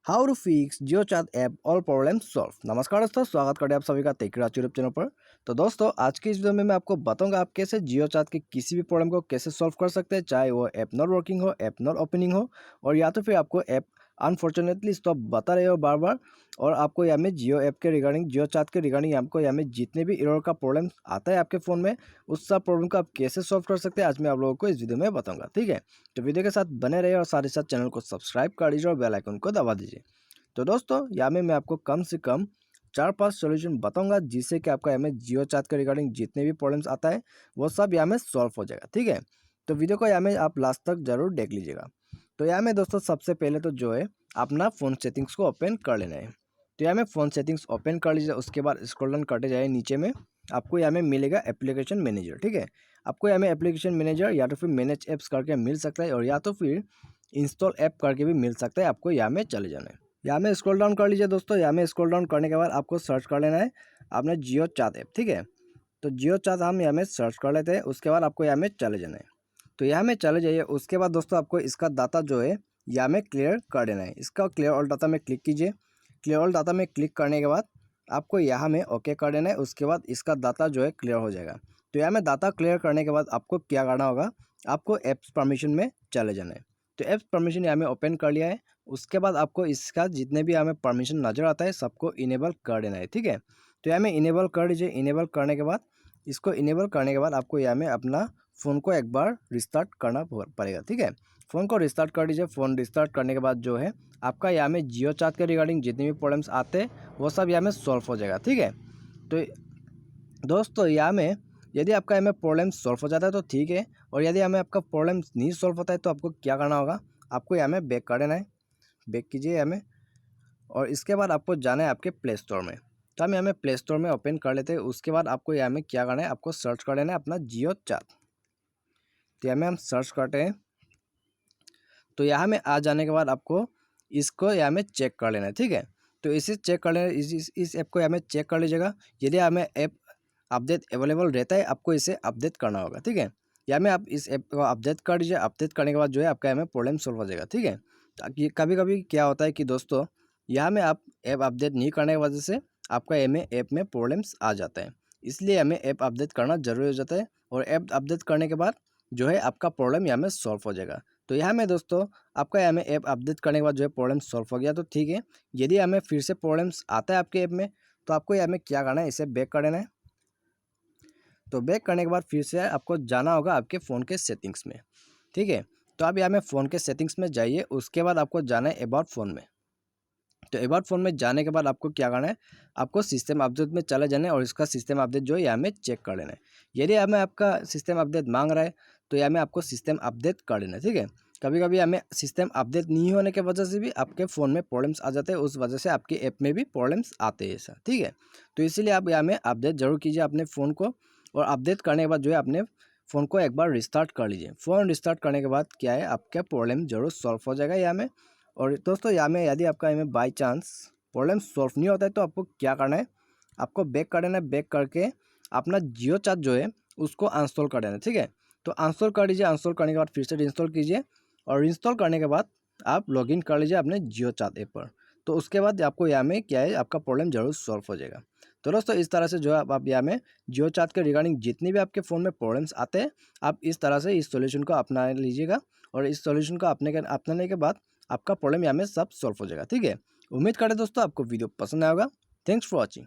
How to fix Jio chart app all problem solve. नमस्कार दोस्तों, स्वागत करते हैं आप सभी का टेकराज यूट्यूब चैनल पर। तो दोस्तों, आज की इस वीडियो में मैं आपको बताऊंगा आप कैसे जियो चार्ट के किसी भी प्रॉब्लम को कैसे सॉल्व कर सकते हैं, चाहे वो ऐप नॉट वर्किंग हो, ऐप नॉट ओपनिंग हो, और या तो फिर आपको ऐप अनफॉर्चुनेटली स्टॉप बता रहे हो बार बार, और आपको यहाँ में जियो ऐप के रिगार्डिंग, जियो चार्ट के रिगार्डिंग आपको यहाँ में जितने भी एरर का प्रॉब्लम आता है आपके फ़ोन में, उस सब प्रॉब्लम को आप कैसे सॉल्व कर सकते हैं आज मैं आप लोगों को इस वीडियो में बताऊंगा। ठीक है, तो वीडियो के साथ बने रहिए और साथ ही साथ चैनल को सब्सक्राइब कर दीजिए और बेल आइकन को दबा दीजिए। तो दोस्तों, यहाँ में मैं आपको कम से कम 4-5 सॉल्यूशन बताऊंगा जिससे कि आपका यहाँ में जियो चार्ट के रिगार्डिंग जितने भी प्रॉब्लम्स आता है वो सब यहाँ में सॉल्व हो जाएगा। ठीक है, तो वीडियो को यहाँ में आप लास्ट तक जरूर देख लीजिएगा। तो यहाँ में दोस्तों सबसे पहले तो जो है अपना फ़ोन सेटिंग्स को ओपन कर लेना है। तो यहाँ में फ़ोन सेटिंग्स ओपन कर लीजिए, उसके बाद स्क्रॉल डाउन करते जाए नीचे में आपको यहाँ में मिलेगा एप्लीकेशन मैनेजर। ठीक है, आपको यहाँ में एप्लीकेशन मैनेजर या तो फिर मैनेज ऐप्स करके मिल सकता है, और या तो फिर इंस्टॉल ऐप करके भी मिल सकता है। आपको यहाँ में चले जाना है, यहाँ में स्क्रॉल डाउन कर लीजिए दोस्तों। यहाँ में स्क्रॉल डाउन करने के बाद आपको सर्च कर लेना है आपने जियो चार्ट ऐप। ठीक है, तो जियो चार्ट हम यहाँ में सर्च कर लेते हैं, उसके बाद आपको यहाँ में चले जाना है। तो यहाँ में चले जाइए, उसके बाद दोस्तों आपको इसका डाटा जो है यहाँ में क्लियर कर देना है। इसका क्लियर ऑल डाटा में क्लिक कीजिए। क्लियर ऑल डाटा में क्लिक करने के बाद आपको यहाँ में ओके कर देना है, उसके बाद इसका डाटा जो है क्लियर हो जाएगा। तो यहाँ में डाटा क्लियर करने के बाद आपको क्या करना होगा, आपको ऐप्स परमिशन में चले जाना है। तो ऐप्स परमिशन यहाँ में ओपन कर लिया है, उसके बाद आपको इसका जितने भी हमें परमिशन नज़र आता है सबको इनेबल कर देना है। ठीक है, तो यहाँ में इनेबल कर दीजिए। इनेबल करने के बाद इसको इनेबल करने के बाद आपको यहाँ में अपना फ़ोन को एक बार रिस्टार्ट करना पड़ेगा। ठीक है, फ़ोन को रिस्टार्ट कर दीजिए। फ़ोन रिस्टार्ट करने के बाद जो है आपका यहाँ में जियो चार्ट के रिगार्डिंग जितने भी प्रॉब्लम्स आते हैं वो सब यहाँ में सॉल्व हो जाएगा। ठीक है, तो दोस्तों यहाँ में यदि आपका यहाँ में प्रॉब्लम सॉल्व हो जाता है तो ठीक है, और यदि हमें आपका प्रॉब्लम नहीं सॉल्व होता है तो आपको क्या करना होगा, आपको यहाँ में बैक कर देना है। बैक कीजिए यहाँ में, और इसके बाद आपको जाना है आपके प्ले स्टोर में। तो हम यहाँ में प्ले स्टोर में ओपन कर लेते हैं। उसके बाद आपको यहाँ में क्या करना है, आपको सर्च कर लेना है अपना जियो चार्ट। तो यहाँ में हम सर्च करते हैं, तो यहाँ में आ जाने के बाद आपको इसको यहाँ में चेक कर लेना है। ठीक है, तो इसे चेक कर लेना, इस ऐप को यहाँ में चेक कर लीजिएगा। यदि हमें ऐप अपडेट अवेलेबल रहता है आपको इसे अपडेट करना होगा। ठीक है, यहाँ में आप इस ऐप को अपडेट कर दीजिए। अपडेट करने के बाद जो है आपका यहाँ में प्रॉब्लम सॉल्व हो जाएगा। ठीक है, ताकि कभी कभी क्या होता है कि दोस्तों यहाँ में आप ऐप अपडेट नहीं करने की वजह से आपका ऐप में प्रॉब्लम्स आ जाता है, इसलिए हमें ऐप अपडेट करना जरूरी हो जाता है। और ऐप अपडेट करने के बाद जो है आपका प्रॉब्लम यहाँ में सॉल्व हो जाएगा। तो यहाँ में दोस्तों आपका यहाँ में ऐप अपडेट करने के बाद जो है प्रॉब्लम सॉल्व हो गया तो ठीक है। यदि हमें फिर से प्रॉब्लम्स आता है आपके ऐप में तो आपको यहाँ में क्या करना है, इसे बैक कर देना है। तो बैक करने के बाद फिर से आपको जाना होगा आपके फ़ोन के सेटिंग्स में। ठीक है, तो आप यहाँ में फ़ोन के सेटिंग्स में जाइए, उसके बाद आपको जाना है अबाउट फ़ोन में। तो अबाउट फ़ोन में जाने के बाद आपको क्या करना है, आपको सिस्टम अपडेट में चले जाना है, और इसका सिस्टम अपडेट जो है यहाँ में चेक कर लेना है। यदि हमें आपका सिस्टम अपडेट मांग रहा है तो यहाँ में आपको सिस्टम अपडेट कर लेना है। ठीक है, कभी कभी हमें सिस्टम अपडेट नहीं होने की वजह से भी आपके फ़ोन में प्रॉब्लम्स आ जाते हैं, उस वजह से आपके ऐप में भी प्रॉब्लम्स आते हैं ऐसा। ठीक है, तो इसीलिए आप यहाँ में अपडेट जरूर कीजिए अपने फ़ोन को, और अपडेट करने के बाद जो है अपने फ़ोन को एक बार रिस्टार्ट कर लीजिए। फ़ोन रिस्टार्ट करने के बाद क्या है, आपका प्रॉब्लम जरूर सॉल्व हो जाएगा यहाँ में। और दोस्तों यहाँ में यदि आपका यहाँ में बाई चांस प्रॉब्लम सॉल्व नहीं होता है तो आपको क्या करना है, आपको बैक कर देना है। बैक करके अपना जियो चार्ट जो है उसको अनइंस्टॉल कर देना है। ठीक है, तो अनइंस्टॉल कर लीजिए। अनइंस्टॉल करने के बाद फिर से इंस्टॉल कीजिए, और इंस्टॉल करने के बाद आप लॉगिन कर लीजिए अपने जियो चार्ट ऐप पर। तो उसके बाद आपको यहाँ में क्या है, आपका प्रॉब्लम जरूर सॉल्व हो जाएगा। तो दोस्तों इस तरह से जो है आप यहाँ में जियो चार्ट के रिगार्डिंग जितनी भी आपके फ़ोन में प्रॉब्लम्स आते हैं आप इस तरह से इस सॉल्यूशन को अपना लीजिएगा, और इस सॉल्यूशन को अपनाने के बाद आपका प्रॉब्लम यहाँ में सब सॉल्व हो जाएगा। ठीक है, उम्मीद करें दोस्तों आपको वीडियो पसंद आएगा। Thanks for watching.